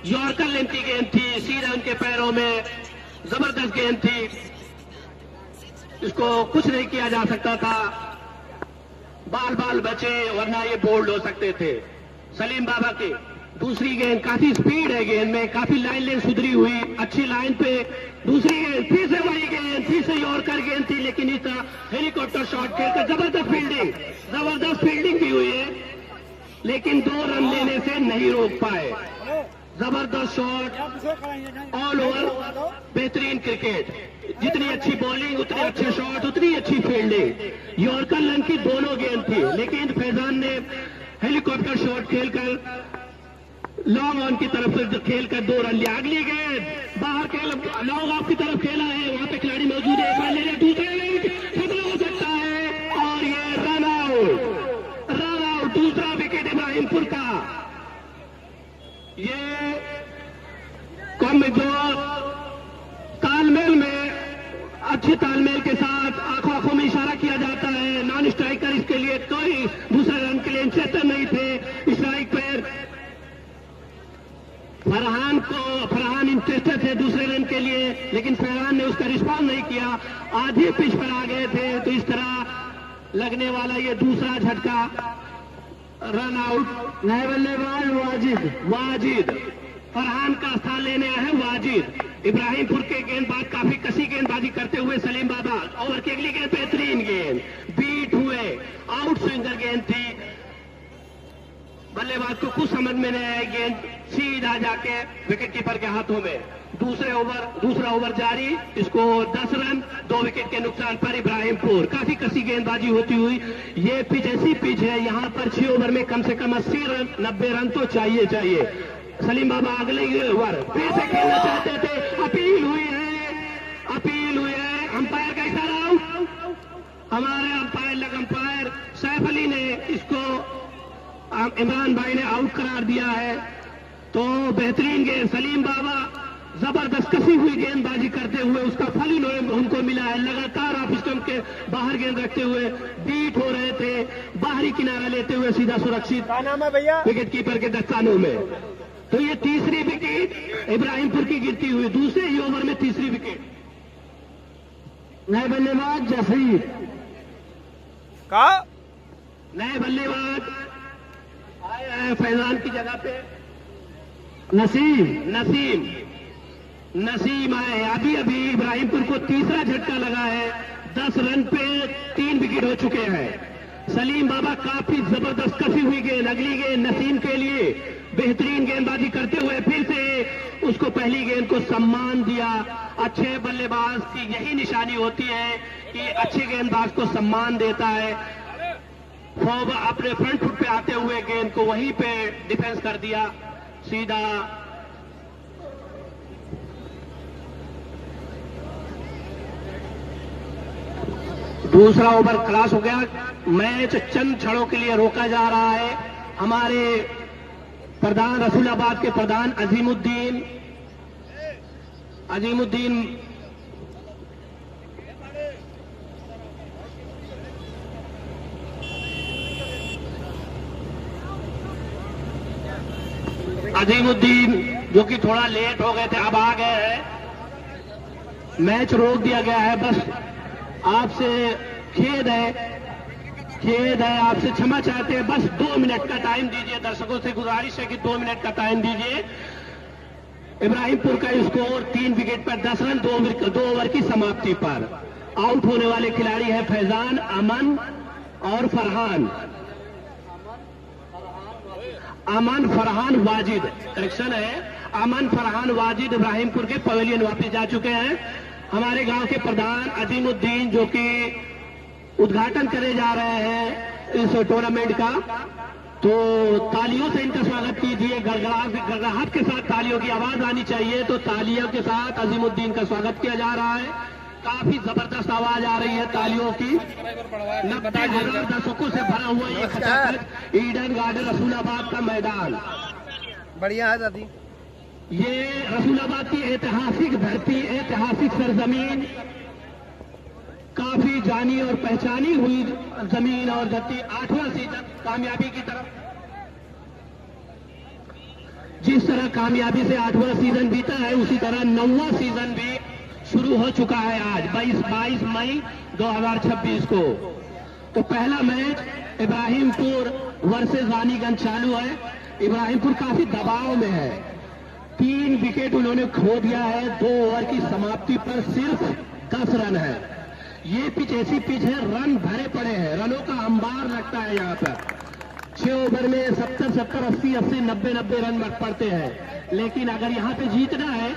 Yorker length की गेंद थी, सीधा उनके पैरों में, जबरदस्त गेंद थी, इसको कुछ नहीं किया जा सकता था। बाल बाल बचे, वरना ये बोल्ड हो सकते थे। सलीम बाबा की दूसरी गेंद, काफी स्पीड है गेंद में, काफी लाइन लेन सुधरी हुई, अच्छी लाइन पे दूसरी गेंद, फिर से वही गेंद, फिर से यॉर्कर गेंद थी, लेकिन इस तरह हेलीकॉप्टर शॉट खेलकर जबरदस्त फील्डिंग भी हुई है, लेकिन 2 रन लेने से नहीं रोक पाए। जबरदस्त शॉट, ऑल ओवर बेहतरीन क्रिकेट, जितनी अच्छी बॉलिंग उतने अच्छे शॉट, उतनी अच्छी फील्डिंग। यॉर्कर लन की दोनों गेंद थी, लेकिन फैजान ने हेलीकॉप्टर शॉट खेलकर लॉन्ग ऑन की तरफ से खेलकर 2 रन लिया। अगली गेंद बाहर खेल, लॉन्ग ऑफ की तरफ खेला है, वहां पे खिलाड़ी मौजूद है, एक रन ले, दूसरे खतरा हो सकता है और ये रन आउट, दूसरा विकेट इब्राहिमपुर का। ये कम जो तालमेल में, अच्छे तालमेल के साथ आंखों में इशारा किया जाता है, नॉन स्ट्राइकर इसके लिए कोई दूसरे रन के लिए इंटरेस्टेड नहीं थे। स्ट्राइक पर फरहान इंटरेस्टेड थे दूसरे रन के लिए, लेकिन फरहान ने उसका रिस्पॉन्स नहीं किया, आधी पिच पर आ गए थे, तो इस तरह लगने वाला ये दूसरा झटका, रन आउट। नए बल्लेबाज वाजिद फरहान का स्थान लेने आए हैं वाजिद। इब्राहिमपुर के गेंदबाज काफी कसी गेंदबाजी करते हुए सलीम बाबा, ओवर की अगली गेंद बेहतरीन गेंद, बीट हुए, आउट स्विंगर गेंद थी, बल्लेबाज को कुछ समझ में नहीं आया, गेंद सीधा जाके विकेट कीपर के हाथों में। दूसरा ओवर जारी, इसको 10 रन 2 विकेट के नुकसान पर इब्राहिमपुर। काफी कसी गेंदबाजी होती हुई, ये पिच ऐसी पिच है, यहाँ पर 6 ओवर में कम से कम 80 रन 90 रन तो चाहिए। सलीम बाबा अगले ओवर फिर से खेलना चाहते थे, अपील हुई है, अंपायर का इशारा आउट, हमारे अंपायर सैफ अली ने इसको इमरान भाई ने आउट करार दिया है। तो बेहतरीन गेंद, सलीम बाबा जबरदस्त कसी हुई गेंदबाजी करते हुए उसका फल उनको मिला है। लगातार ऑफ स्टंप के बाहर गेंद रखते हुए बीट हो रहे थे, बाहरी किनारा लेते हुए सीधा सुरक्षित विकेट कीपर के दस्तानों में। तो ये तीसरी विकेट इब्राहिमपुर की गिरती हुई, दूसरे ही ओवर में तीसरी विकेट। नए बल्लेबाज जसीर का नए बल्लेबाज आए हैं फैजान की जगह पे, नसीम आए। अभी इब्राहिमपुर को तीसरा झटका लगा है, 10 रन पे 3 विकेट हो चुके हैं। सलीम बाबा काफी जबरदस्त कसी हुई गेंद, अगली गेंद नसीम के लिए, बेहतरीन गेंदबाजी करते हुए फिर से उसको पहली गेंद को सम्मान दिया। अच्छे बल्लेबाज की यही निशानी होती है कि अच्छे गेंदबाज को सम्मान देता है। फॉर्म अपने फ्रंट फुट पे आते हुए गेंद को वहीं पे डिफेंस कर दिया सीधा। दूसरा ओवर क्लास हो गया, मैच चंद क्षणों के लिए रोका जा रहा है। हमारे प्रधान रसूलाबाद के प्रधान अजीमुद्दीन जो कि थोड़ा लेट हो गए थे, अब आ गए हैं। मैच रोक दिया गया है, बस आपसे खेद है, आपसे क्षमा चाहते हैं। बस 2 मिनट का टाइम दीजिए, दर्शकों से गुजारिश है कि 2 मिनट का टाइम दीजिए। इब्राहिमपुर का स्कोर 3 विकेट पर 10 रन 2 ओवर की समाप्ति पर। आउट होने वाले खिलाड़ी हैं फैजान, अमन और फरहान। अमन फरहान वाजिद, करेक्शन है, अमन फरहान वाजिद इब्राहिमपुर के पवेलियन वापस जा चुके हैं। हमारे गांव के प्रधान अजीमुद्दीन जो कि उद्घाटन करे जा रहे हैं इस टूर्नामेंट का, तो तालियों से इनका स्वागत कीजिए। गड़गड़ाहट के साथ तालियों की आवाज आनी चाहिए, तो तालियों के साथ अजीमुद्दीन का स्वागत किया जा रहा है। काफी जबरदस्त आवाज आ रही है तालियों की। 90,000 दर्शकों से भरा हुआ ये खचाखच ईडन गार्डन रसूलाबाद का मैदान बढ़िया है दादी। ये रसूलाबाद की ऐतिहासिक धरती, ऐतिहासिक सरजमीन, काफी जानी और पहचानी हुई जमीन और धरती। 8वां सीजन कामयाबी की तरफ जिस तरह कामयाबी से 8वां सीजन बीता है, उसी तरह 9वां सीजन भी शुरू हो चुका है आज 22 मई 2026 को। तो पहला मैच इब्राहिमपुर वर्सेस रानीगंज चालू है। इब्राहिमपुर काफी दबाव में है, 3 विकेट उन्होंने खो दिया है। 2 ओवर की समाप्ति पर सिर्फ 10 रन है। ये पिच ऐसी पिच है, रन भरे पड़े हैं, रनों का अंबार लगता है यहाँ पर। 6 ओवर में 70, 80, 90 रन पड़ते हैं। लेकिन अगर यहाँ पे जीतना है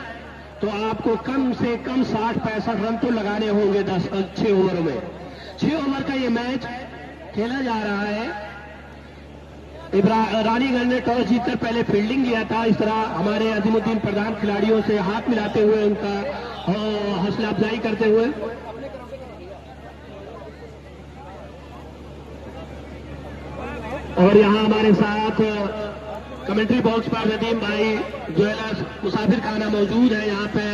तो आपको कम से कम 60-65 रन तो लगाने होंगे 6 ओवर में। 6 ओवर का ये मैच खेला जा रहा है। रानीगंज ने टॉस जीतकर पहले फील्डिंग किया था। इस तरह हमारे अजीमुद्दीन प्रधान खिलाड़ियों से हाथ मिलाते हुए उनका हौसला अफजाई करते हुए। और यहाँ हमारे साथ कमेंट्री बॉक्स पर नदीम भाई ज्वेलर्स मुसाफिर खाना मौजूद है। यहाँ पे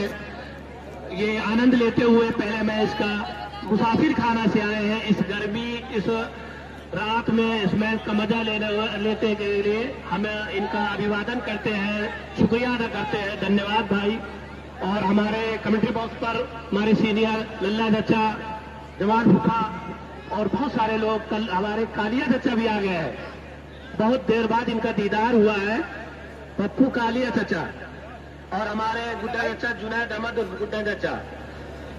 ये आनंद लेते हुए पहले मैच का मुसाफिर खाना से आए हैं। इस गर्मी, इस रात में इस मैच का मजा लेते के लिए हम इनका अभिवादन करते हैं, शुक्रिया अदा करते हैं। धन्यवाद भाई। और हमारे कमेंट्री बॉक्स पर हमारे सीनियर लल्ला चचा, जवान फूफा और बहुत सारे लोग, कल हमारे कालिया चचा भी आ गए हैं। बहुत देर बाद इनका दीदार हुआ है, पप्पू कालिया चचा और हमारे गुड्डा चचा जुनैद अहमद गुड्डा चचा।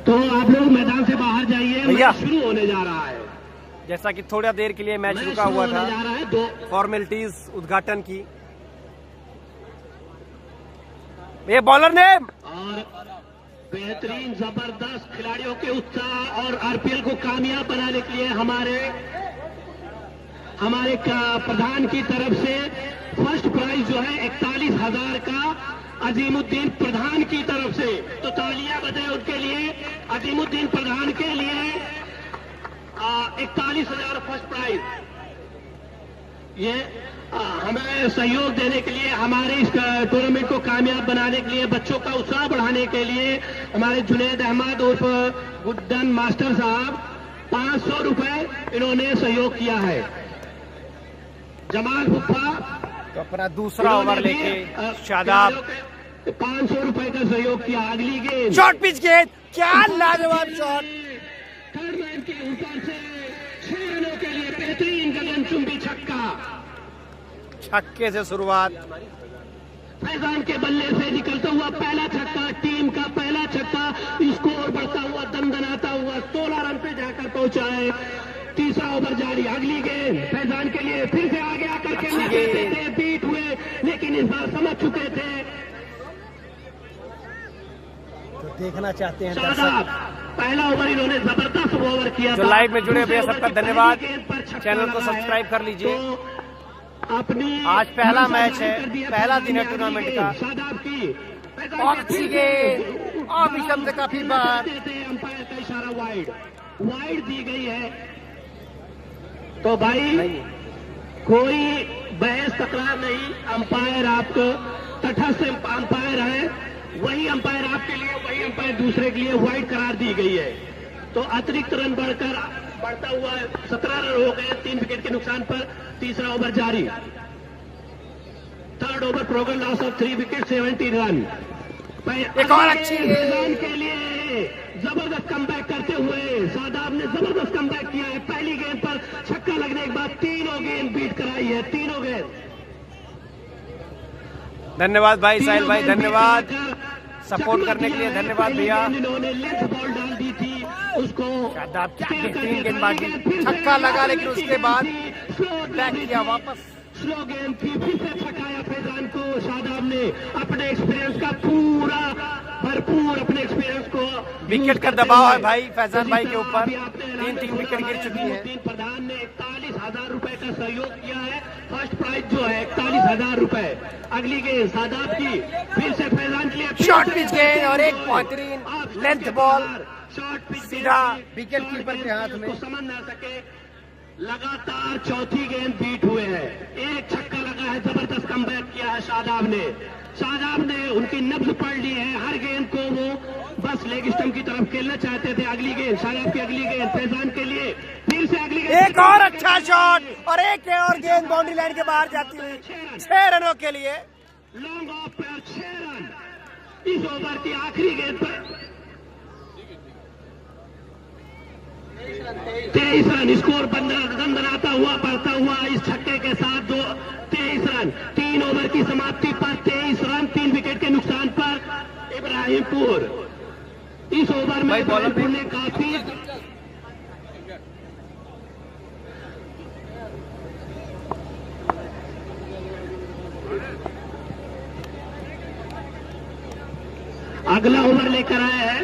तो आप लोग मैदान से बाहर जाइए, मैच शुरू होने जा रहा है। जैसा कि थोड़ा देर के लिए मैच रुका हुआ था, जा रहा है 2 फॉर्मेलिटीज उद्घाटन की। ये बॉलर ने और बेहतरीन जबरदस्त खिलाड़ियों के उत्साह और आरपीएल को कामयाब बनाने के लिए हमारे प्रधान की तरफ से फर्स्ट प्राइज जो है 41,000 का अजीमुद्दीन प्रधान की तरफ से। तो तालियां बजाएं उनके लिए, अजीमुद्दीन प्रधान के लिए 41,000 फर्स्ट प्राइज। ये हमें सहयोग देने के लिए, हमारे इस टूर्नामेंट को कामयाब बनाने के लिए, बच्चों का उत्साह बढ़ाने के लिए हमारे जुनैद अहमद उर्फ गुड्डन मास्टर साहब 500 रुपए इन्होंने सहयोग किया है। जमाल फुफा तो अपना दूसरा ओवर लेके शादाब 500 रुपए का सहयोग किया। अगली गेंद शॉर्ट पिच गेंद, क्या लाजवाब शॉट। थर्ड मैन के ऊपर से 6 रनों के लिए बेहतरीन गगनचुंबी छक्का। छक्के से शुरुआत, फैजान के बल्ले से निकलता हुआ पहला छक्का, टीम का पहला छक्का। स्कोर बढ़ता हुआ, दमदमाता हुआ 16 रन पे जाकर पहुंचा है। तीसरा ओवर जारी। अगली गेंद फैजान के लिए, फिर से आगे आकर खेलना चाहते थे, बीट हुए, लेकिन इस बार समझ चुके थे। तो देखना चाहते हैं शादाब, पहला ओवर इन्होंने जबरदस्त ओवर किया। जो लाइव में जुड़े हुए सबका धन्यवाद। चैनल को सब्सक्राइब कर लीजिए। अपनी आज पहला मैच है, पहला दिन है टूर्नामेंट का। शादाब की और अच्छी गेंद, अभिषम से काफी बार अंपायर का इशारा वाइड दी गई है। तो भाई कोई बहस तकरार नहीं, अंपायर आपको तटस्थ अंपायर है, वही अंपायर आपके लिए, वही अंपायर दूसरे के लिए वाइड करार दी गई है। तो अतिरिक्त रन बढ़ता हुआ 17 रन हो गए 3 विकेट के नुकसान पर। तीसरा ओवर जारी। Third over programme loss of 3 wicket 70 run. एक और अच्छी गेंद के लिए जबरदस्त कमबैक करते हुए शादाब ने जबरदस्त कमबैक किया है। पहली गेंद पर छक्का लगने के बाद तीनों गेंद बीट कराई है, तीनों गेंद। धन्यवाद भाई साहिल भाई, धन्यवाद सपोर्ट करने के लिए, धन्यवाद भैया। इन्होंने लेंथ बॉल डाल दी थी उसको। शादाब क्या बेहतरीन गेंदबाजी, छक्का लगा लेकिन उसके बाद बैक किया वापस। स्लो गेंद थी, फिर से छकाया फैजान को। शादाब ने अपने एक्सपीरियंस का पूरा भरपूर अपने एक्सपीरियंस को। विकेट का दबाव है भाई फैजान भाई के ऊपर, 3 विकेट गिर चुकी है। प्रधान ने 41,000 रुपए का सहयोग किया है। फर्स्ट प्राइज जो है 41,000 रुपए। अगली गेंद शादाब की, फिर से फैजान के लिए शॉर्ट पिच गेंद और एक बेहतरीन लेंथ बॉल शॉर्ट पिच सीधा विकेट कीपर के हाथ में। समझ ना सके, लगातार चौथी गेंद बीट हुए हैं। एक छक्का लगा है, जबरदस्त कमबैक किया है शादाब ने। शादाब ने उनकी नब्ज पढ़ ली है, हर गेंद को वो बस लेग स्टंप की तरफ खेलना चाहते थे। अगली गेंद शादाब की, अगली गेंद फैजान के लिए, फिर से अगली गेंद, एक और अच्छा शॉट और एक और गेंद बाउंड्री लाइन के बाहर जाती हुई 6 रनों के लिए। लॉन्ग ऑफ पर 6 रन इस ओवर की आखिरी गेंद पर 23 रन स्कोर बनाता हुआ बढ़ता हुआ इस छक्के के साथ 23 रन 3 ओवर की समाप्ति पर 23 रन 3 विकेट के नुकसान पर इब्राहिमपुर। इस ओवर में इब्राहिमपुर ने काफी अगला ओवर लेकर आए हैं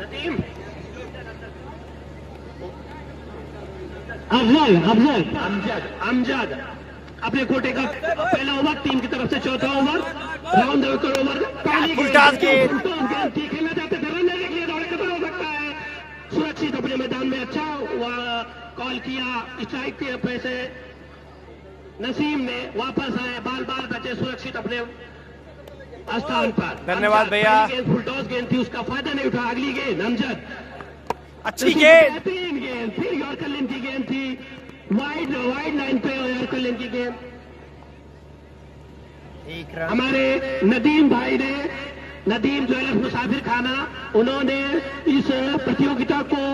नदीम अमजद अपने कोटे का पहला ओवर टीम की तरफ से चौथा ओवर राउंड ओवर खेलना चाहते थे रन लेने के लिए दौड़े खत्म हो सकता है सुरक्षित अपने मैदान में अच्छा कॉल किया स्ट्राइक के पैसे नसीम ने वापस आए बाल बाल बचे सुरक्षित अपने स्थान पर। धन्यवाद भैया। फुल टॉस गेंद थी उसका फायदा नहीं उठा अगली गेंद अमजद अच्छी गेंद तीन गेंद फिर यॉर्कर लेन की गेंद थी वाइड लाइन पे यॉर्कर लेन की गेंद हमारे नदीम भाई ने नदीम ज्वेलर्स मुसाफिर खाना उन्होंने इस प्रतियोगिता को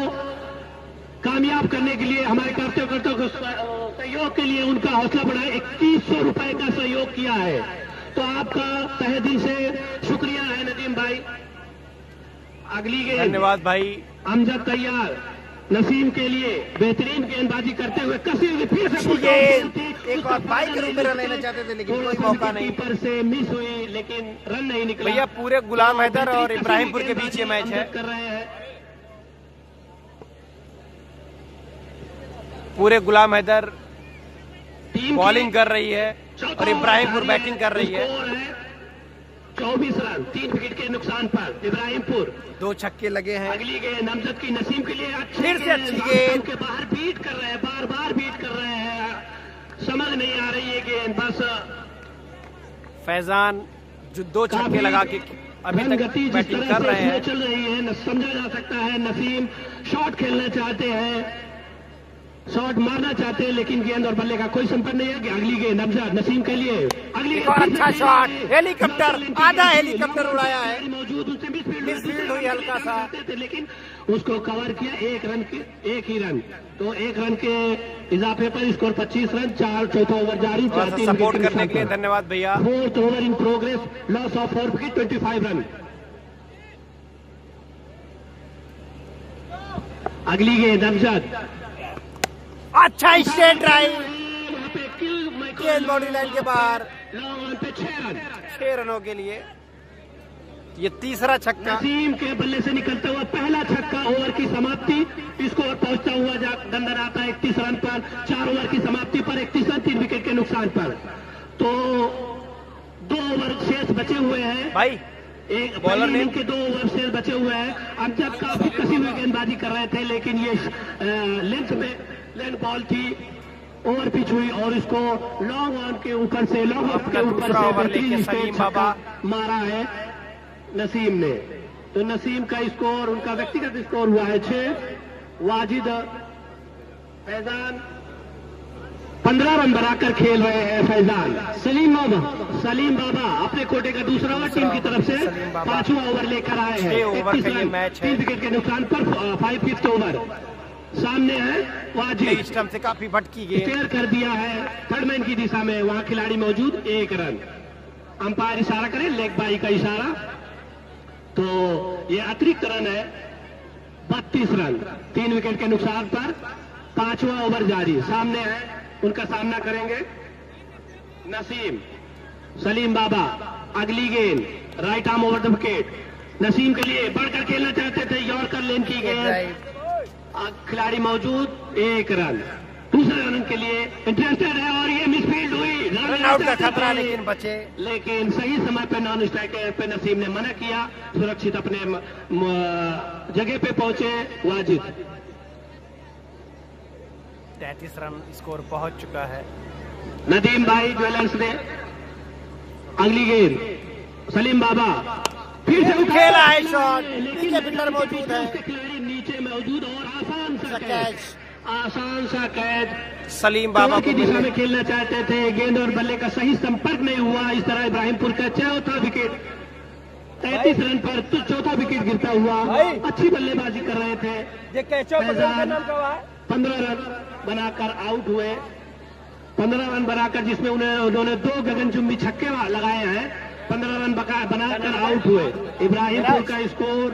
कामयाब करने के लिए हमारे कार्यकर्ताओं को सहयोग के लिए उनका हौसला बढ़ाया 2100 रुपए का सहयोग किया है तो आपका तहे दिल से शुक्रिया है नदीम भाई। अगली गेंद धन्यवाद भाई। अमजद तैयार नसीम के लिए बेहतरीन गेंदबाजी करते हुए कसी हुई फिर से एक और बाइक के रूप में रन लेना चाहते थे लेकिन कोई मौका नहीं कीपर से मिस हुई लेकिन रन नहीं निकला। भैया पूरे गुलाम हैदर और इब्राहिमपुर के बीच ये मैच है कर रहे हैं पूरे गुलाम हैदर बॉलिंग कर रही है और इब्राहिमपुर बैटिंग कर रही है। 24 रन 3 विकेट के नुकसान पर इब्राहिमपुर 2 छक्के लगे हैं। अगली गेंद नमजद की नसीम के लिए फिर से अच्छी गेंद के बाहर बीट कर रहे हैं बार बीट कर रहे हैं समझ नहीं आ रही है गेंद बस फैजान जो 2 छक्के लगा के अभी तक बैटिंग कर रहे हैं चल रही है समझा जा सकता है नसीम शॉट खेलना चाहते हैं शॉट मारना चाहते हैं लेकिन गेंद और बल्ले का कोई संपर्क नहीं है। अगली गेंद अमजद नसीम के लिए अगली और अच्छा शॉट हेलीकॉप्टर आधा हेलीकॉप्टर उड़ाया है मौजूद उससे मिसफील्ड हुई हल्का सा लेकिन उसको कवर किया 1 ही रन तो 1 रन के इजाफे पर स्कोर 25 रन 4 चौथा ओवर जारी सपोर्ट करने के लिए धन्यवाद भैया। 4th over in progress loss of 4 wicket 25 run. अगली गेंद अमजद अच्छा स्ट्रेट ड्राइव गेंद बाउंड्री लाइन के बाहर 6 रनों के लिए ये तीसरा छक्का नसीम के बल्ले से निकलता हुआ पहला छक्का ओवर की समाप्ति स्कोर पहुंचता हुआ दंदन आता है 31 रन पर 4 ओवर की समाप्ति पर 31 रन 3 विकेट के नुकसान पर तो 2 ओवर शेष बचे हुए हैं भाई एक बॉलर ने के 2 ओवर शेष बचे हुए हैं अमजद काफी कसी हुई गेंदबाजी कर रहे थे लेकिन ये लेंथ बॉल थी ओवर पिच हुई और इसको लॉन्ग ऑन के ऊपर से लॉन्ग ऑफ के ऊपर से सलीम बाबा मारा है नसीम ने तो नसीम का स्कोर उनका व्यक्तिगत स्कोर हुआ है 6 वाजिद फैजान 15 रन बनाकर खेल रहे हैं फैजान सलीम बाबा अपने कोटे का दूसरा ओवर टीम की तरफ से 5वां ओवर लेकर आए हैं 3 विकेट के नुकसान पर 5th ओवर सामने है वाजिद स्टंप से काफी भटकी गई स्टेयर कर दिया है थर्ड मैन की दिशा में वहां खिलाड़ी मौजूद 1 रन अंपायर इशारा करें लेग बाई का इशारा तो ये अतिरिक्त रन है 32 रन 3 विकेट के नुकसान पर 5वां ओवर जारी सामने है उनका सामना करेंगे नसीम सलीम बाबा अगली गेंद right arm over the wicket Naseem के लिए बढ़कर खेलना चाहते थे यॉर्कर लेन की गेंद खिलाड़ी मौजूद 1 रन दूसरे रन के लिए इंटरेस्टेड है और ये मिसफील्ड हुई रन आउट का खतरा लेकिन बचे लेकिन सही समय पे नॉन स्ट्राइक पे नसीम ने मना किया सुरक्षित अपने जगह पे पहुंचे वाजिद 33 रन स्कोर पहुंच चुका है नदीम भाई ज्वेलर्स ने अगली गेंद सलीम बाबा फिर से खेला है शॉट नीचे फिल्डर मौजूद है खिलाड़ी नीचे मौजूद और आसान सा कैच आसान सा कैच। सलीम बाबा की दिशा में खेलना चाहते थे, गेंद और बल्ले का सही संपर्क नहीं हुआ। इस तरह इब्राहिमपुर का चौथा विकेट, 33 रन पर तो चौथा विकेट गिरता हुआ। अच्छी बल्लेबाजी कर रहे थे। 15 रन बनाकर आउट हुए, 15 रन बनाकर, जिसमें उन्होंने 2 गगनचुंबी छक्के लगाए हैं। 15 रन बनाकर आउट हुए। इब्राहिमपुर का स्कोर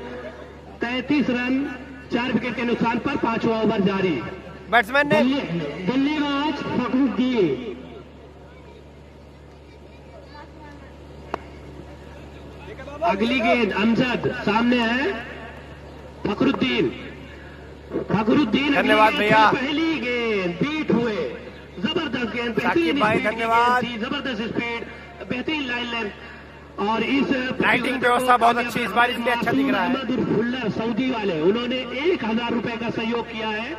33 रन, 4 विकेट के नुकसान पर 5वां ओवर जारी। बैट्समैन ने बल्लेबाज फखरुद्दीन। अगली गेंद अमजद, सामने है फखरुद्दीन। धन्यवाद भैया। पहली गेंद बीट हुए, जबरदस्त गेंद, बेहतरीन भाई धन्यवाद। जबरदस्त स्पीड, बेहतरीन लाइन लेंथ। और इस लाइटिंग व्यवस्था बहुत अच्छी इस बार, इसलिए अच्छा दिख रहा है। फुल्लर सऊदी वाले, उन्होंने 1000 रुपए का सहयोग किया है,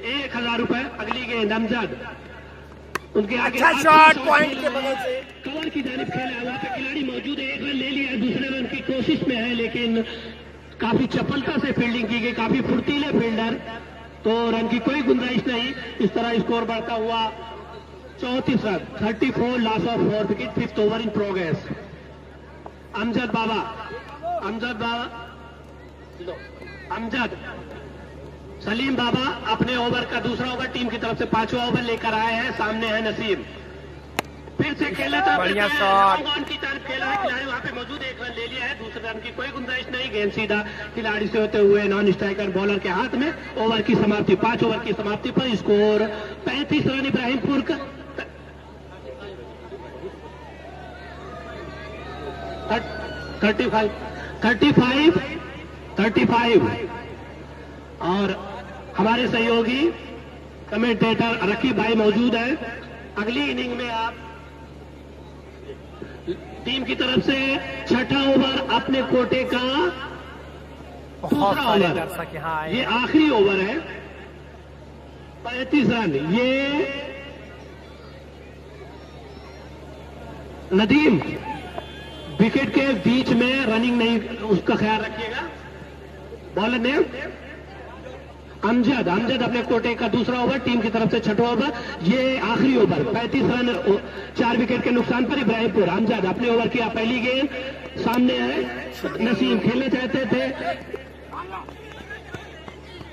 1000 रुपए। अगली गेंद अमजद, उनके आगे अच्छा शॉट पॉइंट के बगल से कवर की जानिब खेला, वहां पे खिलाड़ी मौजूद है। 1 रन ले लिया, दूसरे रन की कोशिश में है, लेकिन काफी चपलता से फील्डिंग की गई, काफी फुर्तीले फील्डर, तो रन की कोई गुंजाइश नहीं। इस तरह स्कोर बढ़ता हुआ 34 run, 34 loss of 4 wicket, 5th over in progress. Amjad Baba, Amjad Salim Baba अपने ओवर का दूसरा ओवर टीम की तरफ से 5वां ओवर लेकर आए हैं। सामने है नसीम, फिर से खेला था, बढ़िया शॉट की तरफ खेला है, खिलाड़ी वहां पे मौजूद, 1 रन ले लिया है, दूसरे रन की कोई गुंजाइश नहीं। गेंद सीधा खिलाड़ी से होते हुए नॉन स्ट्राइकर बॉलर के हाथ में। ओवर की समाप्ति, 5 ओवर की समाप्ति पर स्कोर 35 रन इब्राहिमपुर का, 35। और हमारे सहयोगी कमेंटेटर रकीब भाई मौजूद है। अगली इनिंग में आप टीम की तरफ से 6ठा ओवर अपने कोटे का दूसरा ओवर, ये आखिरी ओवर है, 35 रन। ये नदीम विकेट के बीच में रनिंग नहीं, उसका ख्याल रखिएगा। बॉलर ने अमजद अपने कोटे का दूसरा ओवर, टीम की तरफ से 6ठा ओवर, ये आखिरी ओवर, 35 रन, 4 विकेट के नुकसान पर इब्राहिमपुर। अमजद अपने ओवर की पहली गेंद, सामने है नसीम, खेलना चाहते थे,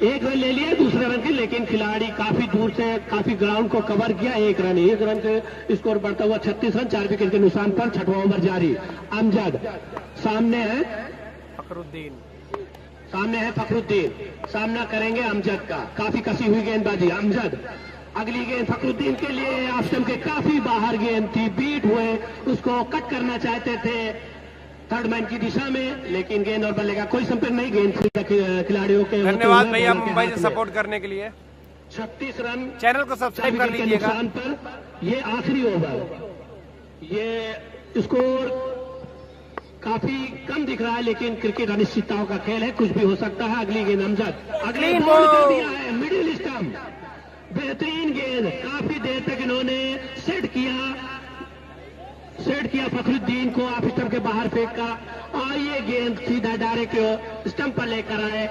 1 रन ले लिया दूसरे रन के, लेकिन खिलाड़ी काफी दूर से काफी ग्राउंड को कवर किया। 1 रन के स्कोर बढ़ता हुआ 36 रन, 4 विकेट के नुकसान पर 6वां ओवर जारी। अमजद, सामने है फखरुद्दीन, सामना करेंगे अमजद का। काफी कसी हुई गेंदबाजी अमजद। अगली गेंद फखरुद्दीन के लिए, ऑफ स्टंप के काफी बाहर गेंद थी, बीट हुए, उसको कट करना चाहते थे थर्ड मैन की दिशा में, लेकिन गेंद और बल्ले का कोई संपर्क नहीं। गेंद खिलाड़ियों के धन्यवाद भैया मुंबई से सपोर्ट करने के लिए। 36 रन, चैनल को सब्सक्राइब कर लीजिएगा। ये आखिरी ओवर, ये स्कोर काफी कम दिख रहा है, लेकिन क्रिकेट अनिश्चितताओं का खेल है, कुछ भी हो सकता है। अगली गेंद अमजद, अगली बॉल कर दिया है, मिडिल स्टंप, बेहतरीन गेंद, काफी देर तक इन्होंने सेट किया फखरुद्दीन को, ऑफ स्टंप के बाहर फेंका, और ये गेंद सीधा डायरेक्ट स्टंप पर लेकर आए,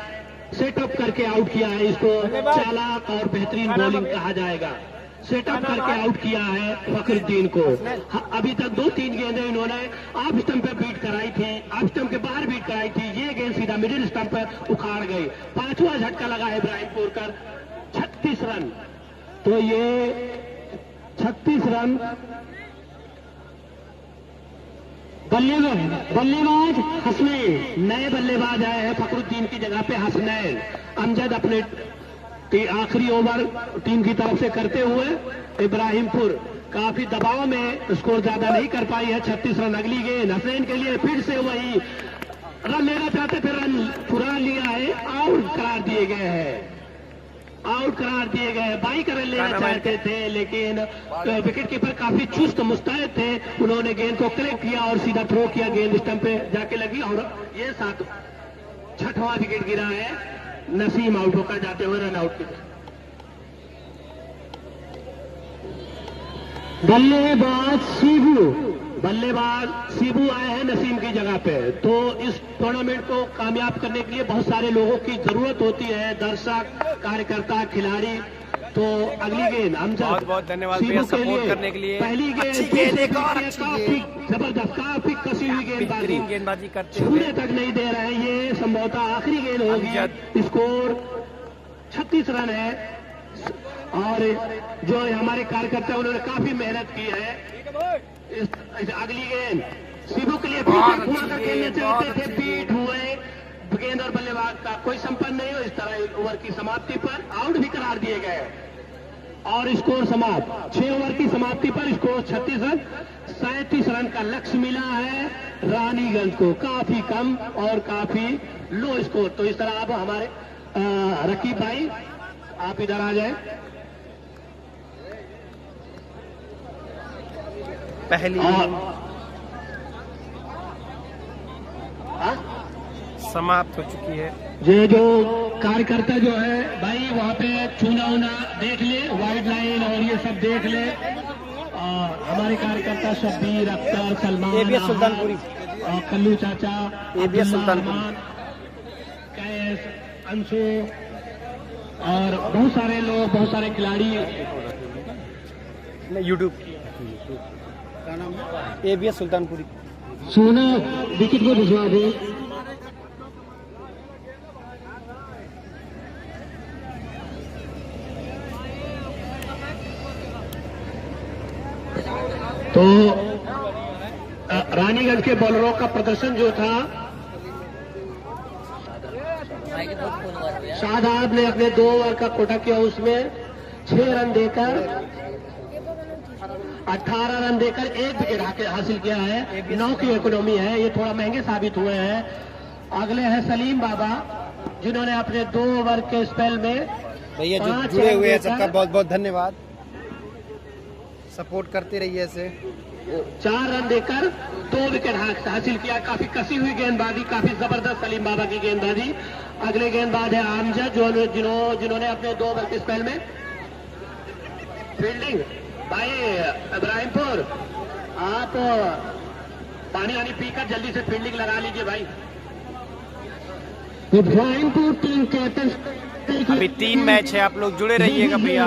सेटअप करके आउट किया है। इसको चालाक और बेहतरीन बॉलिंग कहा जाएगा। सेटअप करके आउट किया है फखरुद्दीन को। अभी तक 2-3 गेंदें इन्होंने ऑफ स्टंप पे बीट कराई थी, ऑफ स्टंप के बाहर बीट कराई थी, ये गेंद सीधा मिडिल स्टंप पर उखाड़ गई। 5वां झटका लगा है इब्राहिमपुर का, 36 रन। तो ये 36 रन। बल्लेबाज हसनैन, नए बल्लेबाज आए हैं फखरुद्दीन की जगह पे हसनैन। अमजद अपने आखिरी ओवर टीम की तरफ से करते हुए, इब्राहिमपुर काफी दबाव में, स्कोर ज्यादा नहीं कर पाई है, 36 रन। अगली गेंद हसनैन के लिए, फिर से वही रन लेना चाहते, फिर रन चुरा लिया है, आउट करार दिए गए हैं, बाइक रन लेना चाहते थे, लेकिन विकेट कीपर काफी चुस्त मुस्तैद थे, उन्होंने गेंद को कलेक्ट किया और सीधा थ्रो किया, गेंद स्टंप पे जाके लगी, और ये 6वां विकेट गिरा है। नसीम आउट होकर जाते हुए रन आउट किया। बल्लेबाज शिबू, बल्लेबाज शिबू आए हैं नसीम की जगह पे। तो इस टूर्नामेंट को कामयाब करने के लिए बहुत सारे लोगों की जरूरत होती है, दर्शक, कार्यकर्ता, खिलाड़ी। तो अगली गेंद अमजद, बहुत बहुत धन्यवाद भैया सपोर्ट करने के लिए। पहली गेंद अच्छी गेंद, एक और अच्छी काफी जबरदस्त, काफी कसी हुई गेंदबाजी करते हुए छूने तक नहीं दे रहे हैं। ये संभवतः आखिरी गेंद होगी। स्कोर 36 रन है और जो हमारे कार्यकर्ता उन्होंने काफी मेहनत की है। अगली गेंद शिबू के लिए खेलने चाहते थे, पीठ हुए गेंद और बल्लेबाज का कोई संपन्न नहीं हो। इस तरह ओवर की समाप्ति पर आउट भी करार दिए गए और स्कोर समाप्त। 6 ओवर की समाप्ति पर स्कोर 36 रन, 37 रन का लक्ष्य मिला है रानीगंज को। काफी कम और काफी लो स्कोर। तो इस तरह अब हमारे रकीब भाई आप इधर आ जाए। पहली समाप्त हो चुकी है। ये जो कार्यकर्ता जो है भाई वहाँ पे चूना उना देख ले, वाइड लाइन और ये सब देख ले। और हमारे कार्यकर्ता शब्बीर, अख्तर, सलमान, सुल्तानपुरी, कल्लू चाचा, सुल्तानपुरी, कैस, अंशु और बहुत सारे लोग, बहुत सारे खिलाड़ी। YouTube ABS Sultanpuri. सोना विकेट को भिजवा दे। तो रानीगंज के बॉलरों का प्रदर्शन जो था, शादाब ने अपने 2 ओवर का कोटा किया, उसमें 6 रन देकर 18 रन देकर 1 विकेट हासिल किया है। 9 की इकोनॉमी है। ये थोड़ा महंगे साबित हुए हैं। अगले हैं सलीम बाबा, जिन्होंने अपने 2 ओवर के स्पेल में भैया जो जुड़े हुए हैं सबका बहुत बहुत धन्यवाद। सपोर्ट करते रहिए ऐसे। 4 रन देकर 2 विकेट हासिल किया। काफी कसी हुई गेंदबाजी, काफी जबरदस्त सलीम बाबा की गेंदबाजी। अगले गेंदबाज है आमजद, जिन्होंने अपने 2 ओवर के स्पेल में फील्डिंग। भाई इब्राहिमपुर, आप पानी वानी पीकर जल्दी से फील्डिंग लगा लीजिए भाई। Ibrahimpur team captain. अभी 3 मैच है, आप लोग जुड़े रहिएगा भैया।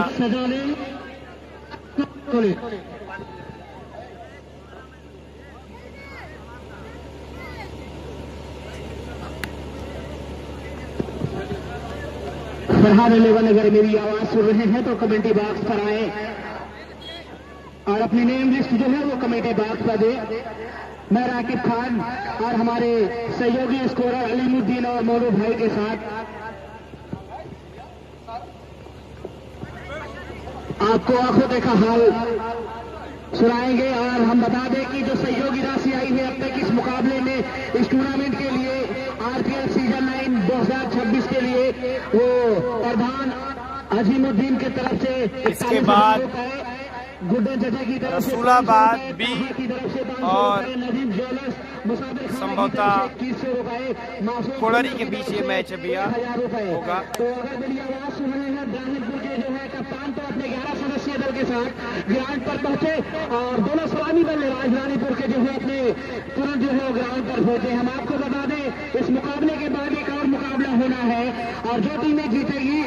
फरहाद इलेवन अगर मेरी आवाज सुन रहे हैं तो कमेंटी बॉक्स पर आए और अपनी नेम लिस्ट जो है वो कमेटी बॉक्स पर दे। मैं राकिब खान और हमारे सहयोगी स्कोरर अलीमुद्दीन और मोनू भाई के साथ आपको आंखों देखा हाल सुनाएंगे। और हम बता दें कि जो सहयोगी राशि आई है अब तक इस मुकाबले में, इस टूर्नामेंट के लिए, RPL सीजन 9 2026 के लिए, वो प्रधान अजीमुद्दीन की तरफ से, इसके बाद गुड्डन जजा की तरफ से, रसूलाबाद भी और संभवतः कोड़री के बीच ये मैच भैया होगा। तो अगर मेरी आवाज सुन रहे हैं, ब्राह्मणपुर के जो है कप्तान तो अपने 11 सदस्यीय दल के साथ ग्राउंड पर पहुंचे और दोनों सलामी बल्लेबाज रानीपुर के जो है अपने तुरंत जो है ग्राउंड पर पहुंचे। हम आपको बता दें इस मुकाबले के बाद एक और मुकाबला होना है और जो टीमें जीतेगी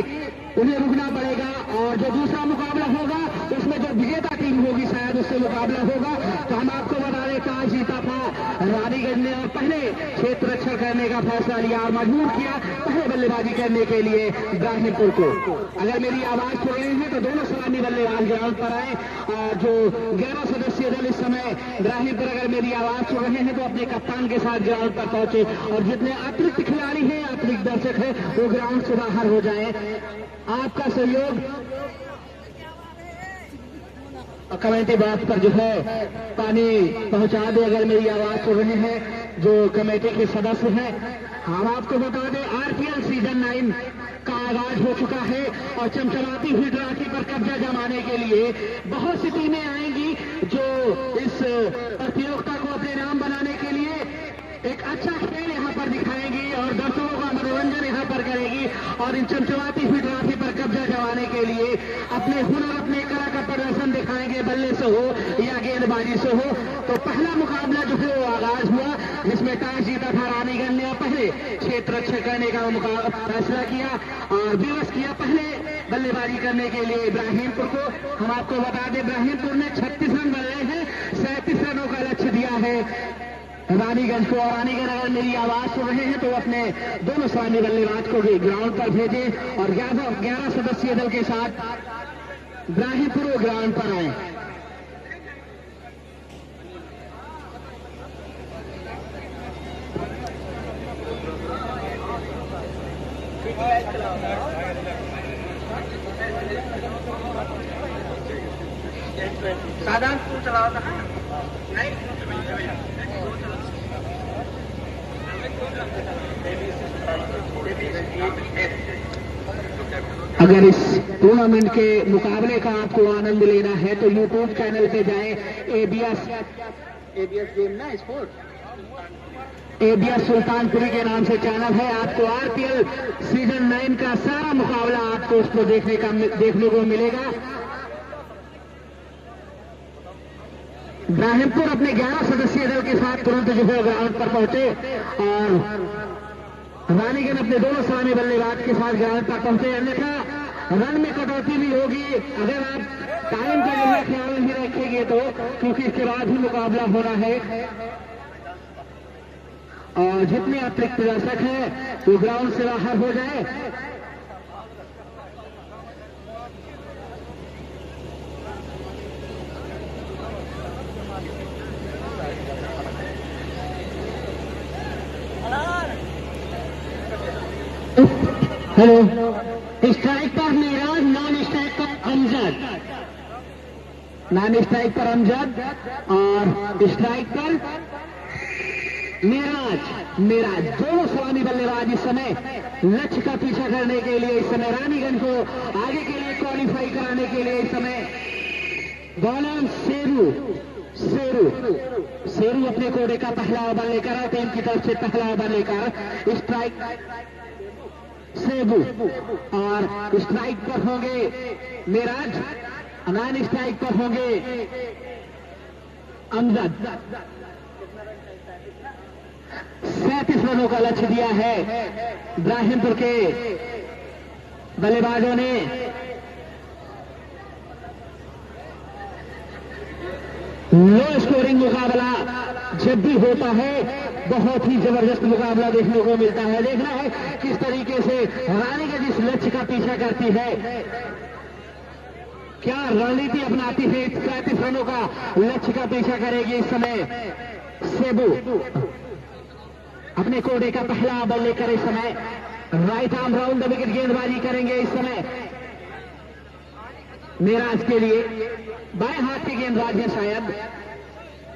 उन्हें रुकना पड़ेगा और जो दूसरा मुकाबला होगा उसमें जो विजेता टीम होगी शायद उससे मुकाबला होगा। तो हम आपको बता दें टॉस जीता था रानीगंज ने और पहले क्षेत्र रक्षण करने का फैसला लिया और मजबूर किया पहले बल्लेबाजी करने के लिए ब्राह्मणपुर को। अगर मेरी आवाज सुन रहे हैं तो दोनों सलामी बल्लेबाज ग्राउंड पर आए और जो 11 सदस्यीय दल इस समय ब्राह्मणपुर अगर मेरी आवाज सुन रहे हैं तो अपने कप्तान के साथ ग्राउंड पर पहुंचे और जितने अतिरिक्त खिलाड़ी हैं, अतिरिक्त दर्शक हैं, वो ग्राउंड से बाहर हो जाए। आपका सहयोग कमेटी बॉक्स पर जो है पानी पहुंचा दे अगर मेरी आवाज सुन रहे हैं जो कमेटी के सदस्य हैं। हम आपको बता दें RPL सीजन 9 का आगाज हो चुका है और चमचमाती हुई ट्रॉफी पर कब्जा जमाने के लिए बहुत सी टीमें आएंगी जो इस प्रतियोगिता को अपने नाम बनाने के लिए एक अच्छा खेल यहाँ पर दिखाएंगी और दर्शकों का मनोरंजन यहाँ पर करेगी और इन चमचमाती हुई ट्रॉफी पर कब्जा जमाने के लिए अपने हुनर, अपने कला का प्रदर्शन दिखाएंगे, बल्ले से हो या गेंदबाजी से हो। तो पहला मुकाबला जो है वो आगाज हुआ, जिसमें टॉस जीता था रानीगंज ने, पहले क्षेत्र रक्षक करने का फैसला किया और विवश किया पहले बल्लेबाजी करने के लिए इब्राहिमपुर को। हम आपको बता दें, इब्राहिमपुर ने 36 रन बनाए हैं, 37 रनों का लक्ष्य दिया है रानीगंज को। और रानीगंज अगर मेरी आवाज सुन रहे हैं तो अपने दोनों सलामी बल्लेबाज को भी ग्राउंड पर भेजें और 11 सदस्यीय दल के साथ इब्राहिमपुर ग्राउंड पर आए। साधारण चलाओ नहीं, अगर इस टूर्नामेंट के मुकाबले का आपको आनंद लेना है तो यूट्यूब चैनल पे जाएं, एबीएस गेम ना स्पोर्ट, एबीएस सुल्तानपुरी के नाम से चैनल है। आपको आरपीएल सीजन 9 का सारा मुकाबला आपको उसको देखने को मिलेगा। इब्राहिमपुर अपने 11 सदस्यीय दल के साथ तुरंत जो है ग्राउंड पर पहुंचे और रानीगंज अपने दोनों सलामी बल्लेबाज के साथ ग्राउंड पर पहुंचे। अन्यथा रन में कटौती भी होगी अगर आप टाइम का जो है ख्याल नहीं रखेंगे तो, क्योंकि इसके बाद ही मुकाबला होना है और जितने अतिरिक्त दर्शक हैं वो ग्राउंड से बाहर हो जाए। हेलो, स्ट्राइक पर मेराज, नॉन स्ट्राइक पर अमजद, नॉन स्ट्राइक पर अमजद और स्ट्राइक पर मेराज दोनों सलामी बल्लेबाज इस समय लक्ष्य का पीछा करने के लिए, इस समय रानीगंज को आगे के लिए क्वालिफाई कराने के लिए इस समय बॉलर शेरू अपने कोडे का पहला ओवर लेकर आए, टीम की तरफ से पहला ओवर लेकर स्ट्राइक सेबू और स्ट्राइक पर होंगे मेराज, नॉन स्ट्राइक पर होंगे अमजद। 37 रनों का लक्ष्य दिया है इब्राहिमपुर के बल्लेबाजों ने। लो स्कोरिंग मुकाबला जब भी होता है बहुत ही जबरदस्त मुकाबला देखने को मिलता है। देखना है किस तरीके से रानीगंज इस लक्ष्य का पीछा करती है, क्या रणनीति अपनाती है। 37 रनों का लक्ष्य का पीछा करेगी इस समय सेबू, अपने कोडे का पहला ओवर लेकर इस समय right arm round the wicket गेंदबाजी करेंगे इस समय मेराज के लिए। बाएं हाथ के गेंदबाज हैं शायद,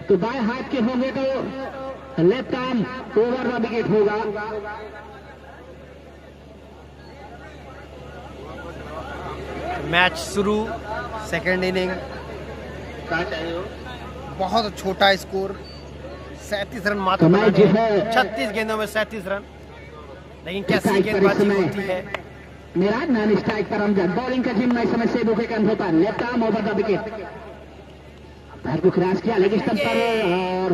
तो बाएं हाथ के होंगे तो left arm over the wicket होगा। मैच शुरू, सेकंड इनिंग, बहुत छोटा स्कोर, 37 रन मात्र बनाए, 36 गेंदों में 37 रन, लेकिन कैसी गेंदबाजी होती है। मेरा नॉन स्ट्राइक पर अमजद, बॉलिंग का जिम्मा इस समय सेबू के कंधों पर, left arm over the wicket. Umpire को क्रॉस किया लेग स्टंप पर और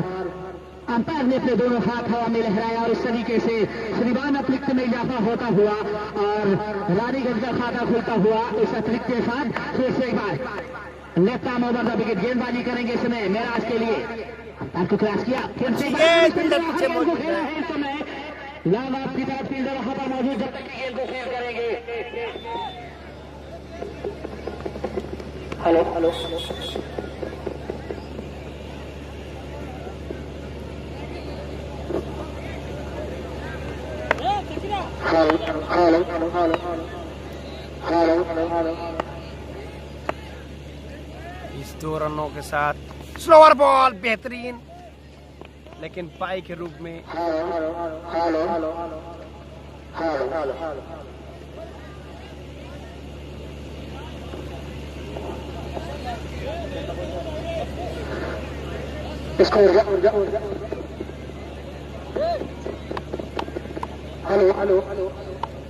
अंपायर ने अपने दोनों हाथ हवा में लहराया और इस तरीके से श्रीमान अतिरिक्त में इजाफा होता हुआ और रानीगंज का खाता खुलता हुआ इस अतिरिक्त के साथ फिर से एक बार left arm over the wicket गेंदबाजी करेंगे इस समय मेराज के लिए। अंपायर को क्रॉस किया फिर से इस समय लाल आपकी तरफ फील्डर वहां पर मौजूद, जब तक गेंद को फेयर करेंगे। हेलो हेलो इस 2 रनों के साथ स्लोअर बॉल बेहतरीन, लेकिन पाई के रूप में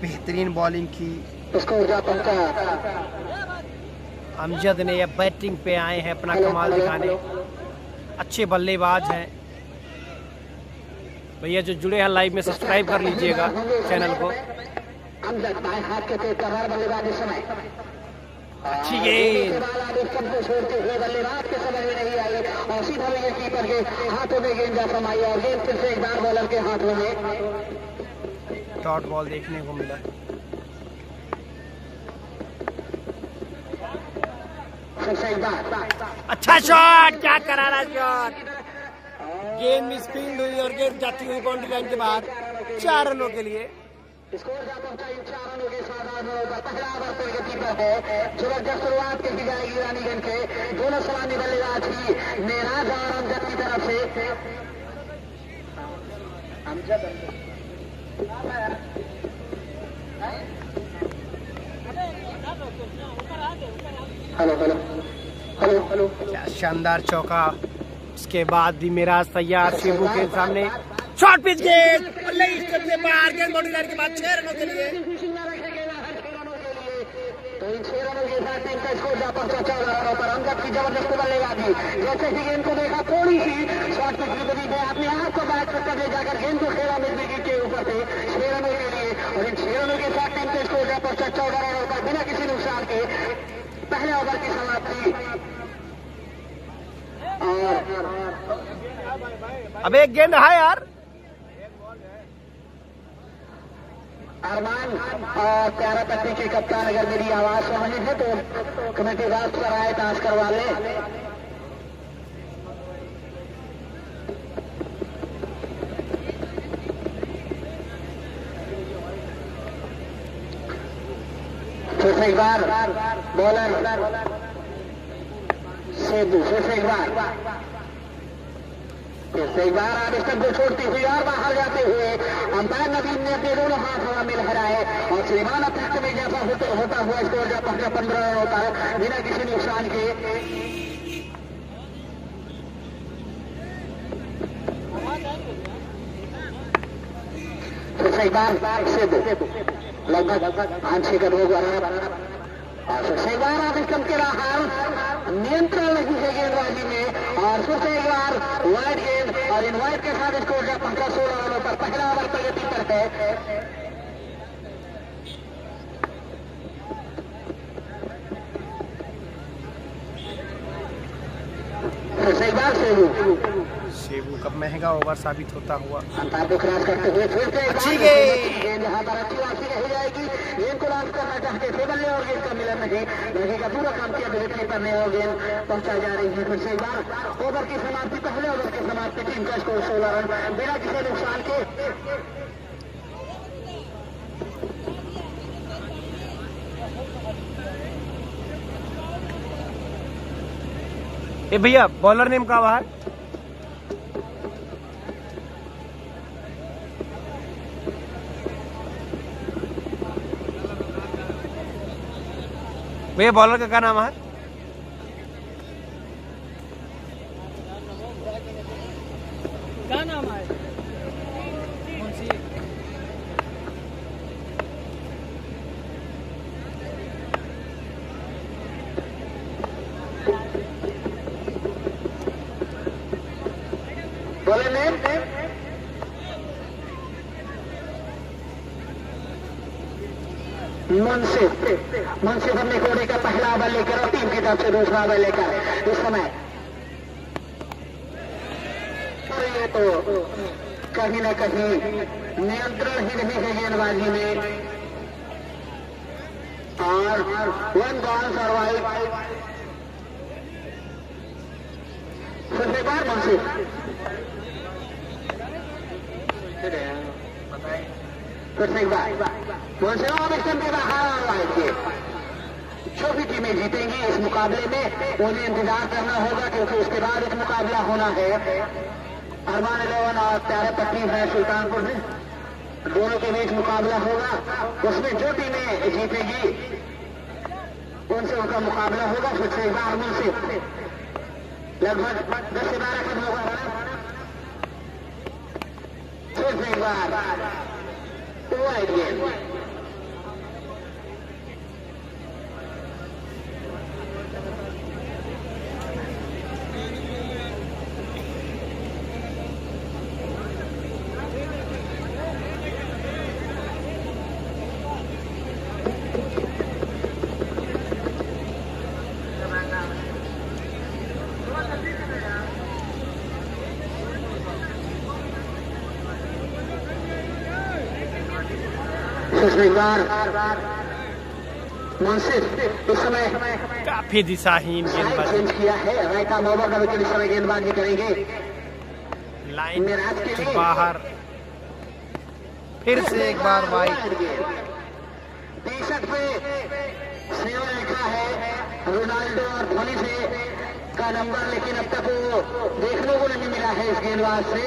बेहतरीन बॉलिंग की। उसको ऊर्जा पहुंचा। अमजद ने ये बैटिंग पे आए हैं अपना कमाल दिखाने, अच्छे बल्लेबाज हैं। भैया जो जुड़े हैं लाइव में सब्सक्राइब कर लीजिएगा चैनल को। अमजद बाएं हाथ के तेज तर्रार बल्लेबाज इस समय। अच्छी गेंद छोड़ते हुए बल्लेबाज के समझ में नहीं आई और सीधा ये कीपर के हाथों में गेंद जा समाई और गेंद फिर से एक बार बॉलर के हाथों में। डॉट बॉल देखने को मिला। फिर से एक बार अच्छा शॉट, क्या करारा शॉट। गेंद मिस फील्ड हुई और गेंद जाती हुई बाउंड्री लाइन के बाद 4 रनों के लिए। स्कोर जा पहुंचा इन 4 रनों के साथ। पहला ओवर प्रगति पर है। जबरदस्त शुरुआत की जाएगी रानीगंज के दोनों सलामी बल्लेबाज की मेराज और अमजद की तरफ से। Hello hello hello hello. क्या शानदार चौका। उसके बाद भी मेराज तैयार शिबू के सामने। शॉट पिच गेंद से बाहर, गेंद बाउंड्री लाइन के बाद 6 रनों के लिए। तो इन 6 रनों के साथ टीम का स्कोर जा पहुंचा 14 रनों पर। अमजद की जबरदस्त बल्लेबाजी। जैसे ही गेंद को देखा थोड़ी सी शॉट पिच की बनी है, अपने आप को बैट पर ले जाकर गेंद को खेला मिडविकेट के ऊपर से 6 रनों के लिए। और इन 6 रनों के साथ टीम का स्कोर जा पहुंचा 14 रनों पर बिना किसी नुकसान के। पहले ओवर की समाप्ति। और अब एक गेंद है यार। अरमान और प्यारा पट्टी के कप्तान अगर मेरी आवाज समझी है तो कमेटी राष्ट्र पर आए ताश करवा ले। फिर से एक बार बॉलर सेदू। फिर से एक बार आगे स्टंप को छोड़ती हुई और बाहर जाते हुए अंपायर नवीन ने अपने दोनों हाथ हवा में लहराए और श्रीमान अतिरिक्त में जैसा होता हुआ स्कोर जा पहुंचा 15 रनों पर बिना किसी नुकसान के। फिर से एक बार लगभग 5-6 कदमों द्वारा और फिर से एक बार आगे स्टंप के बाहर नियंत्रण नहीं है गेंदबाजी में। और फिर से एक बार वाइड गेंद और इन वाइड के साथ स्कोर जा पहुंचा 16 रनों पर। पहला ओवर प्रगति पर है। फिर से एक बार शेबू कब महंगा ओवर साबित होता हुआ। अंपायर को क्रॉस करते हुए फिर से अच्छी गेंद। यहाँ पर अच्छी वापसी रही जाएगी। गेंद को लॉन्च करना चाहते थे बल्ले और गेंद का मिलन नहीं। लड़की का पूरा काम किया विकेट पर और गेंद पहुंचा जा रही है। फिर से एक बार ओवर की समाप्ति। पहले ओवर की समाप्ति। टीम का स्कोर 16 रन बिना किसी नुकसान के। ए भैया बॉलर नेम का बाहर। भैया बॉलर का क्या नाम है? क्या नाम है? बोले नेम मुंसिफ अपने कोने का पहला ओवर लेकर और टीम की तरफ से दूसरा ओवर लेकर इस समय ये तो कहीं न कहीं नियंत्रण ही नहीं है गेंदबाजी में। और 1 बॉल सर्वाइव। फिर से बार मुंसिफ फिर से एक बार जो भी टीमें जीतेंगी इस मुकाबले में उन्हें इंतजार करना होगा क्योंकि उसके बाद एक मुकाबला होना है। अरमान 11 और प्यारे पट्टी है सुल्तानपुर में, दोनों के बीच मुकाबला होगा। उसमें जो टीमें जीतेगी उनसे उनका मुकाबला होगा। फिर से एक बार से लगभग 10 से 12 कदम होगा। फिर से एक बार वाइड गेंद एक बार मुंसिफ इस समय काफी दिशाहीन गेंदबाजी चेंज किया है। राइट आर्म ओवर का विकेट इस समय गेंदबाजी करेंगे लाइन के बाहर, फिर से एक बार वाइड। टी शर्ट पे सेवा लिखा है रोनाल्डो और धोनी से का नंबर, लेकिन अब तक वो देखने को नहीं मिला है इस गेंदबाज से।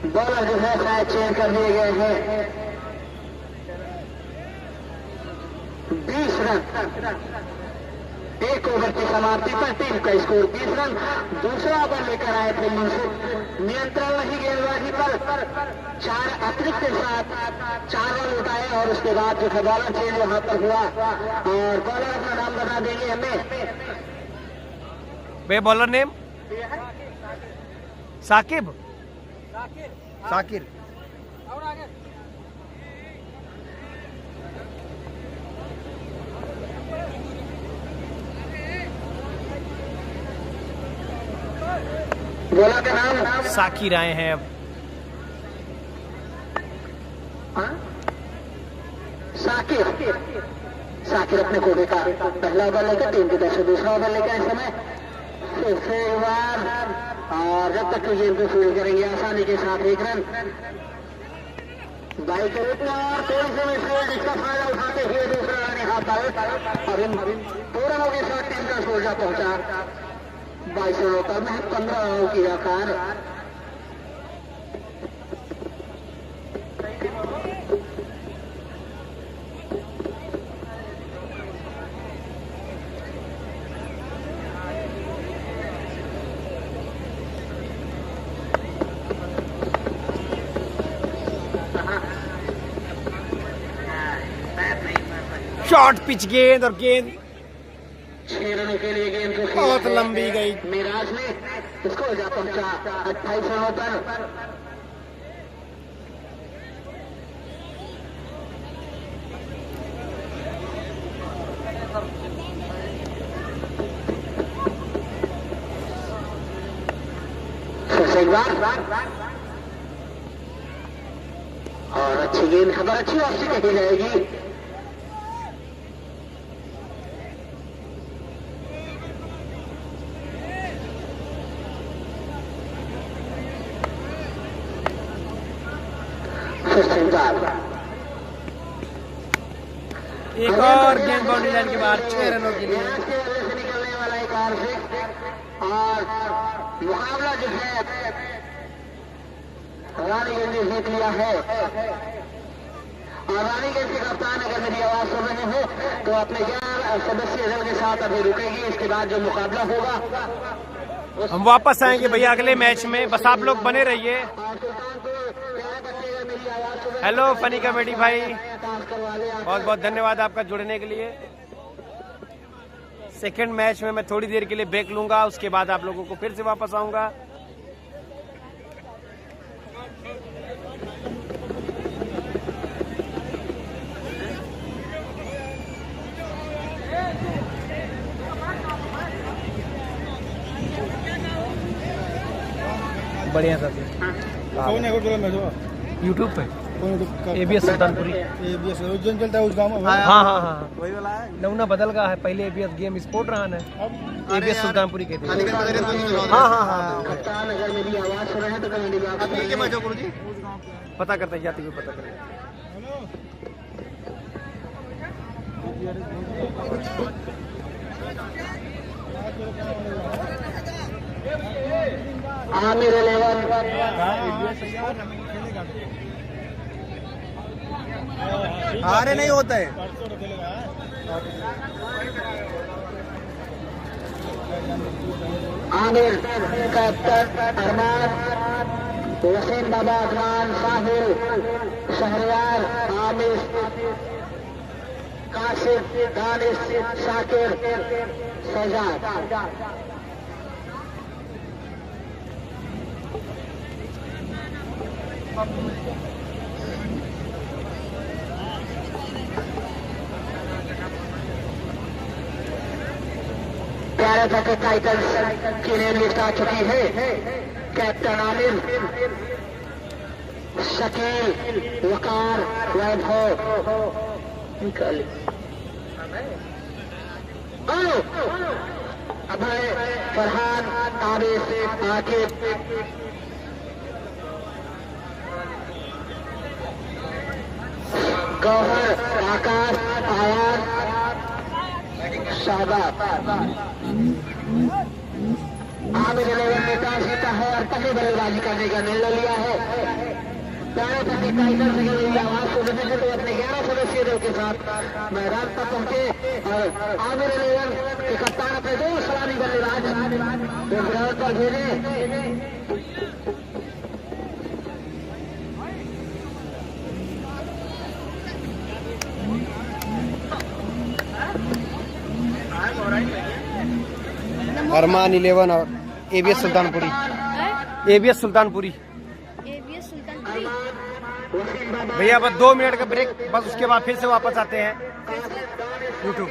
बॉलर जो है शायद चेंज कर दिए गए हैं। 20 रन एक ओवर की समाप्ति पर टीम का स्कोर 20 रन। दूसरा ओवर लेकर आए थे मुंसिफ, नियंत्रण नहीं गेंदबाजी पर, 4 अतिरिक्त के साथ 4 रन उठाए और उसके बाद जो है बॉलर चेंज वहां पर हुआ और बॉलर अपना नाम बता देंगे हमें। वे bowler name Saqib Sakir. Bowler का नाम साकिर आए हैं अब। साकिर अपने कोटे का पहला ओवर लेकर टीम की तरफ से दूसरा ओवर लेकर इस समय फिर से एक बार, और जब तक गेंद को फील्ड करेंगे आसानी के साथ 1 रन। बाई के रूप में और थोड़ी सी मिसफील्ड, इसका फायदा उठाते हुए दूसरा रन यहाँ पर और इन 2 रनों के साथ टीम का स्कोर जा पहुंचा 22 रनों पर महज 15 रनों की आकार। शॉर्ट पिच गेंद, और गेंद 6 रनों के लिए गेंद को बहुत लंबी गई। मिराज ने इसको जा पहुंचा 28 रनों पर। एक बार और अच्छी गेंद, खबर अच्छी वापसी कही जाएगी। एक और गेंद बाउंड्री लाइन के बाहर 6 रनों के लिए। निकलने वाला एक और मुकाबला जो है रानीगंज ने जीत लिया है। और रानीगंज के कप्तान अगर मेरी आवाज सुन रहे हो तो अपने 11 सदस्यीय दल के साथ अभी रुकेगी। इसके बाद जो मुकाबला होगा हम वापस आएंगे भैया अगले मैच में, बस आप लोग बने रहिए। हेलो फनी कॉमेडी भाई, बहुत बहुत धन्यवाद आपका जुड़ने के लिए। सेकंड मैच में मैं थोड़ी देर के लिए ब्रेक लूंगा, उसके बाद आप लोगों को फिर से वापस आऊंगा। बढ़िया साथी यूट्यूब पे एबीएस सुल्तानपुरी एबीएस चलता है उस गाँव में। हाँ वही वाला है। नमूना बदल गया है, पहले एबीएस गेम स्पोर्ट रहा है, एबीएस सुल्तानपुरी कहते हैं। हाँ कप्तान अगर मेरी आवाज सुन रहे हैं तो कमेंट पता करते हैं, जाति को पता करते हैं। आमिर 11 अरे नहीं होता है। आमिर कैप्टन अरमान, वसीम बाबा, अरमान, साहिल, शहरयार, आमिर, कासिफ, दानिश, शाकिर, सजाद। प्यारे तक टाइटल्स की नेम लिस्ट आ चुकी है। कैप्टन आमिर, शकील, वकार, वैभव, निकाल अभय, फरहान, आवेश, आकिब, गौहर, आकाश, आयान, शाहबाज। आमिर 11 ने टॉस जीता है और पहली बल्लेबाजी करने का निर्णय लिया है। प्यारे पति टाइगर से आवाज को बदलते तो अपने 11 सदस्यीय दल के साथ मैदान पर पहुंचे और आमिर 11 के कप्तान अपने 2 सलामी बल्लेबाज ग्राउंड पर भेजे। अरमान 11 और एबीएस सुल्तानपुरी। एबीएस सुल्तानपुरी भैया बस 2 मिनट का ब्रेक, बस उसके बाद फिर से वापस आते हैं यूट्यूब।